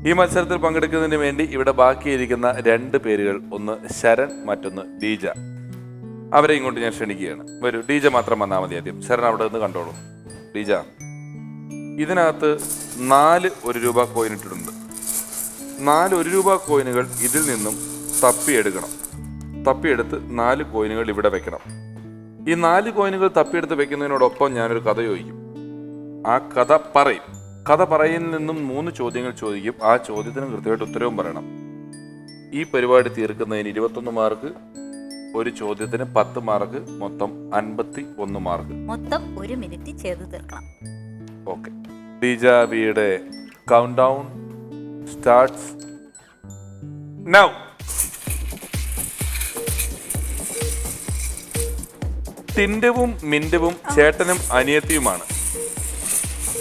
ഈ മത്സരത്തിൽ പങ്കെടുക്കുന്നതിന് വേണ്ടി ഇവിടെ ബാക്കിയിരിക്കുന്ന 2 പേരുകൾ, ഒന്ന് ശരൺ, മറ്റൊന്ന് ഡീജ. അവരെ ഇങ്ങോട്ട് ഞാൻ ക്ഷണിക്കുകയാണ്. വരൂ, ഡീജ മാത്രം വന്നാൽ മതി ആദ്യം. ശരൺ അവിടെ നിന്ന് കണ്ടോളൂ. ഡീജ, ഇതിനകത്ത് 4 1 രൂപ കോയിൻ ഇട്ടിട്ടുണ്ട്. 4 1 രൂപ കോയിനുകൾ ഇതിൽ നിന്നും തപ്പിയെടുക്കണം. തപ്പിയെടുത്ത് 4 കോയിനുകൾ ഇവിടെ വെക്കണം. ഈ 4 കോയിനുകൾ തപ്പിയെടുത്ത് വെക്കുന്നതിനോടൊപ്പം ഞാനൊരു കഥ ചോദിക്കും. ആ കഥ പറയും. കഥ പറയുന്നതിൽ നിന്നും 3 ചോദ്യങ്ങൾ ചോദിക്കും. ആ ചോദ്യത്തിന് കൃത്യമായിട്ട് ഉത്തരവും പറയണം. ഈ പരിപാടി തീർക്കുന്നതിന് 21 മാർക്ക്, ഒരു ചോദ്യത്തിന് 10 മാർക്ക്, മൊത്തം 51 മാർക്ക്. മൊത്തം 1 മിനിറ്റ് ചെയ്ത് തീർക്കണം. ഓക്കെ, ഡീജ വിയുടെ കൗണ്ട് ഡൗൺ സ്റ്റാർട്ട്സ് നൗ. ടിൻഡുവും മിൻഡുവും ചേട്ടനും അനിയത്തിയുമാണ്.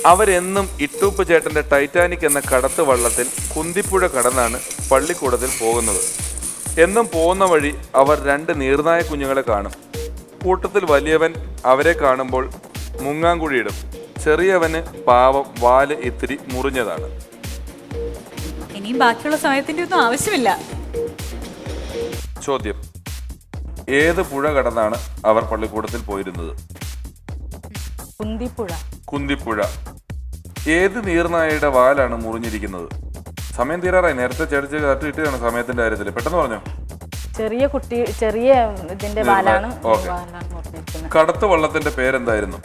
അവരെന്നും ഇട്ടൂപ്പ് ചേട്ടന്റെ ടൈറ്റാനിക് എന്ന കടത്ത് വള്ളത്തിൽ കുന്തിപ്പുഴ കടന്നാണ് പള്ളിക്കൂടത്തിൽ പോകുന്നത്. എന്നും പോകുന്ന വഴി അവർ 2 നീർനായ കുഞ്ഞുങ്ങളെ കാണും. കൂട്ടത്തിൽ വലിയവൻ അവരെ കാണുമ്പോൾ മുങ്ങാങ്കുഴിയിടും. ചെറിയവന് പാവം വാല് ഇത്തിരി മുറിഞ്ഞതാണ്. ഇനിയും ബാക്കിയുള്ള സമയത്തിന്റെ ഒന്നും ആവശ്യമില്ല. ചോദ്യം: ഏത് പുഴ കടന്നാണ് അവർ പള്ളിക്കൂടത്തിൽ പോയിരുന്നത്? കുന്തിപ്പുഴ. കുന്തിപ്പുഴ. ഏത് നീർനായയുടെ വാലാണ് മുറിഞ്ഞിരിക്കുന്നത്? സമയം തീരാറായി. നേരത്തെ ചേർത്ത് കിട്ടിയതാണ് സമയത്തിന്റെ കാര്യത്തിൽ. പെട്ടെന്ന് പറഞ്ഞോ. ചെറിയ ഇതിന്റെ വാലാണ്. കടത്ത് വള്ളത്തിന്റെ പേരെന്തായിരുന്നു?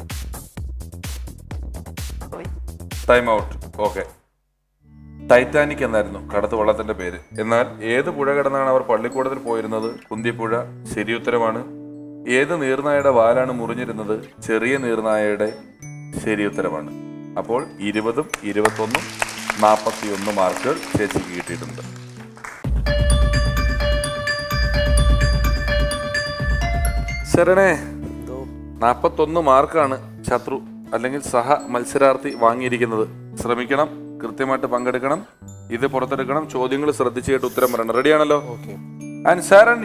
Time out. ഓക്കെ, ടൈറ്റാനിക് എന്നായിരുന്നു കടത്ത് വള്ളത്തിന്റെ പേര്. എന്നാൽ ഏത് പുഴ കടന്നാണ് അവർ പള്ളിക്കൂടത്തിൽ പോയിരുന്നത്? കുന്തിപ്പുഴ. ശരിയുത്തരമാണ്. ഏത് നീർനായയുടെ വാലാണ് മുറിഞ്ഞിരുന്നത്? ചെറിയ നീർനായയുടെ. ശരിയുത്തരമാണ്. അപ്പോൾ 20ഉം 21ഉം 41 മാർക്കുകൾ ചേച്ചിക്ക് കിട്ടിയിട്ടുണ്ട്. ശരണേ, 41 മാർക്കാണ് ശത്രു അല്ലെങ്കിൽ സഹ മത്സരാർത്ഥി വാങ്ങിയിരിക്കുന്നത്. ശ്രമിക്കണം, കൃത്യമായിട്ട് പങ്കെടുക്കണം, ഇത് പുറത്തെടുക്കണം. ചോദ്യങ്ങൾ ശ്രദ്ധിച്ചു കേട്ട് ഉത്തരം പറയണം. റെഡിയാണല്ലോ? And Sharan,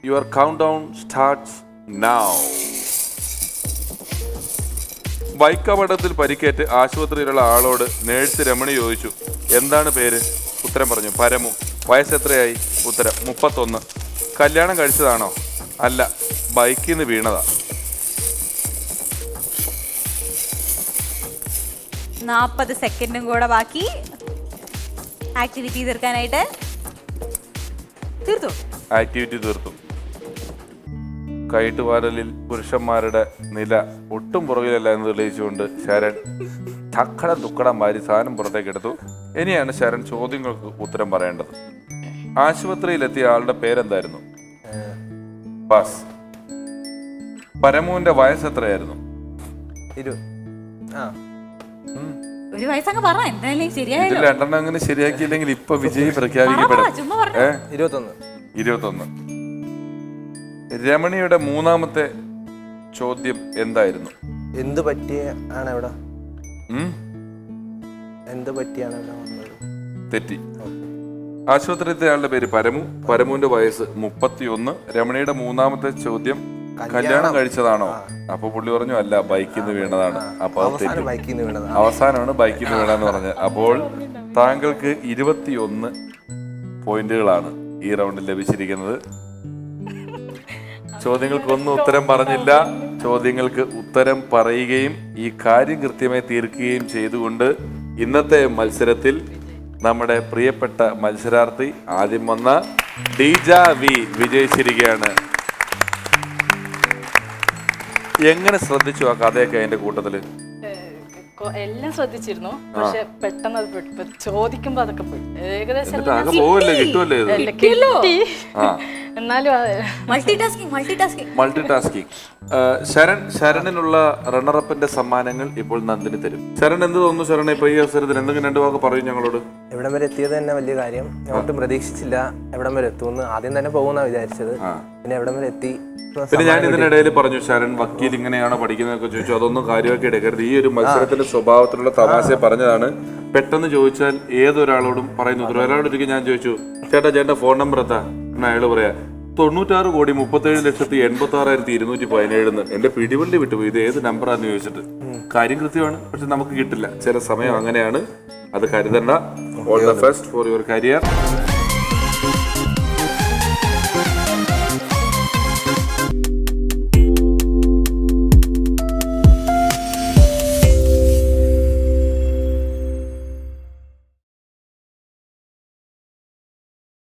your count down starts now. ബൈക്കപകടത്തിൽ പരിക്കേറ്റ് ആശുപത്രിയിലുള്ള ആളോട് നേഴ്സ് രമണി ചോദിച്ചു, എന്താണ് പേര്? ഉത്തരം പറഞ്ഞു, പരമു. വയസ്സ് എത്രയായി? ഉത്തരം 31. കല്യാണം കഴിച്ചതാണോ? അല്ല, ബൈക്കിൽ നിന്ന് വീണതാ. 40 സെക്കൻഡും കൂടെ ബാക്കി ആക്ടിവിറ്റി തീർക്കാനായിട്ട്. തീർത്തു. ആക്ടിവിറ്റി തീർത്തു. കൈട്ടുവാരലിൽ പുരുഷന്മാരുടെ നില ഒട്ടും പുറകിലല്ല എന്ന് തെളിയിച്ചുകൊണ്ട് ശരൺ തക്കടം തുക്കടം വാരി സാധനം പുറത്തേക്ക് എടുത്തു. ഇനിയാണ് ശരൺ ചോദ്യങ്ങൾക്ക് ഉത്തരം പറയേണ്ടത്. ആശുപത്രിയിലെത്തിയ ആളുടെ പേരെന്തായിരുന്നു? പാസ്. പരമുവിന്റെ വയസ്സ് എത്രയായിരുന്നു? 20. ഒരു വയസ്സങ്ങ് പറ, എന്തായാലും ശരിയായല്ലോ. 2 അങ്ങനെ ശരിയാക്കിയില്ലെങ്കിൽ ഇപ്പൊ വിജയി പ്രഖ്യാപിക്കപ്പെടും. 21. രമണിയുടെ 3ാമത്തെ ചോദ്യം എന്തായിരുന്നു? എന്ത് പറ്റിയാണ് അവിടെ? എന്ത് പറ്റിയാണ് അവിടെ വന്നത്? തെറ്റി. ആശുപത്രിയിലത്തെ ആളുടെ പേര് പരമു. പരമുവിന്റെ വയസ്സ് 31. രമണിയുടെ 3ാമത്തെ ചോദ്യം കല്യാണം കഴിച്ചതാണോ? അപ്പൊ പുള്ളി പറഞ്ഞു അല്ല, ബൈക്കിൽ നിന്ന് വീണതാണ്. അപ്പൊ അവസാനമാണ് ബൈക്കിൽ നിന്ന് വീണെന്ന് പറഞ്ഞത്. അപ്പോൾ താങ്കൾക്ക് 21 പോയിന്റുകളാണ് ഈ റൗണ്ടിൽ ലഭിച്ചിരിക്കുന്നത്. ചോദ്യങ്ങൾക്കൊന്നും ഉത്തരം പറഞ്ഞില്ല. ചോദ്യങ്ങൾക്ക് ഉത്തരം പറയുകയും ഈ കാര്യം കൃത്യമായി തീർക്കുകയും ചെയ്തുകൊണ്ട് ഇന്നത്തെ മത്സരത്തിൽ നമ്മുടെ പ്രിയപ്പെട്ട മത്സരാർത്ഥി ആദ്യം വന്ന ഡീജ വി വിജയിച്ചിരിക്കുകയാണ്. എങ്ങനെ ശ്രദ്ധിച്ചു ആ കഥയൊക്കെ അതിന്റെ കൂട്ടത്തില്? എല്ലാം ശ്രദ്ധിച്ചിരുന്നു, പക്ഷെ പെട്ടെന്ന് അത് ചോദിക്കുമ്പോ അതൊക്കെ പോയി. ഏകദേശം എന്നാലും മൾട്ടിടാസ്കിംഗ്. ശരണിനുള്ള റണ്ണറപ്പിന്റെ സമ്മാനങ്ങൾ ഇപ്പോൾ നന്ദിനി തരും. ശരൺ എന്ത് തോന്നുന്നു? ശരൺ ഇപ്പൊ ഈ അവസരത്തിൽ എന്തെങ്കിലും 2 വാക്ക് പറയും ഞങ്ങളോട്. എവിടം വരെ എത്തിയത് തന്നെ വലിയ കാര്യം. ഒട്ടും പ്രതീക്ഷിച്ചില്ല എവിടം വരെ എത്തുമെന്ന്. ആദ്യം തന്നെ പോകുന്ന വിചാരിച്ചത്, പിന്നെ എവിടം വരെ എത്തി. പിന്നെ ഞാൻ ഇതിനിടയിൽ പറഞ്ഞു ശരൺ വക്കീൽ ഇങ്ങനെയാണോ പഠിക്കുന്നതൊക്കെ ചോദിച്ചു. അതൊന്നും കാര്യമാക്കി എടുക്കരുത്. ഈ ഒരു മത്സരത്തിന്റെ സ്വഭാവത്തിലുള്ള തമാശ പറഞ്ഞതാണ്. പെട്ടെന്ന് ചോദിച്ചാൽ ഏതൊരാളോടും പറയുന്നു. ഒരാളൊരിക്കൽ ഞാൻ ചോദിച്ചു, ചേട്ടാ ഫോൺ നമ്പർ എത്താ? അയാള് പറയാ 96,37,217 എന്റെ പിടിവള്ളി വിട്ടുപോയി. ഇത് ഏത് നമ്പറാന്ന് ചോദിച്ചിട്ട് കാര്യം കൃത്യമാണ്, പക്ഷെ നമുക്ക് കിട്ടില്ല. ചില സമയം അങ്ങനെയാണ്, അത് കരുതണ്ട. All the best for your career.